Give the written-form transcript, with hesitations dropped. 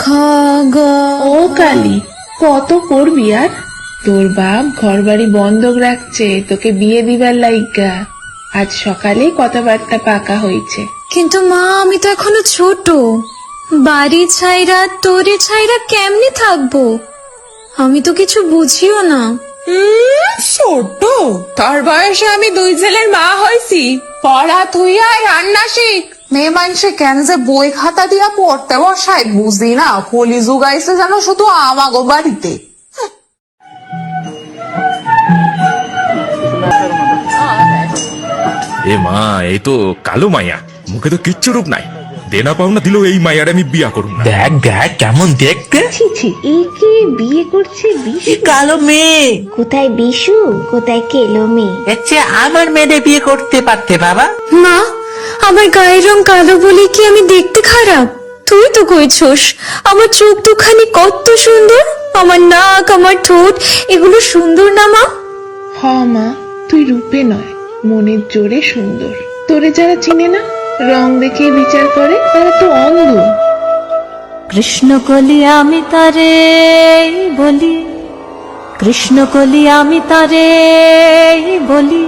খ গ। ও কালী, কত পড়বি আর? তোর বাপ ঘর বাড়ি বন্ধক রাখছে তোকে বিয়ে দিবার লাইগা। আজ সকালে কথাবার্তা পাকা হয়েছে। কিন্তু মা, আমি তো এখনো ছোট। বাড়ি ছাইরা তোরে ছাইরা কেমনে থাকবো? আমি তো কিছু বুঝিও না। ছোট? তোর বয়সে আমি 2 ছেলের মা হয়েছি। পড়া থুইয়া রান্না শিখ। মেয়ে মানুষে কেন যে বই খাতা দিয়া পড়তে বসায় বুঝি না। কলি যুগাইছে যেন শুধু আমাগো বাড়িতে। এ মা, এই তো কালো মাইয়া, মুখে তো কিচ্ছু রূপ নাই। দেনা পাওনা দিলেও এই মাইয়ার আমি বিয়া করুম না। দেখ দেখ কেমন দেখতে। ছি ছি, একে বিয়ে করছে বিশু? কালো মেয়ে। কোথায় বিশু, কোথায় কেলো মেয়ে? এর চেয়ে আমার মেয়েদের বিয়ে করতে পারতে বাবা। মা, আমার গায়ের রং কালো বলে কি আমি দেখতে খারাপ? তুই তো কইছস আমার চোখ দুখানি কত সুন্দর, আমার নাক, আমার ঠোঁট, এগুলো সুন্দর না মা? হ মা, তুই রূপে নয় মনের জোরে সুন্দর। তোরে যারা চিনে না, রং দেখে বিচার করে, তারা তো অন্ধ। কৃষ্ণ কলি আমি তারে বলি, কৃষ্ণ কলি আমি তারে বলি,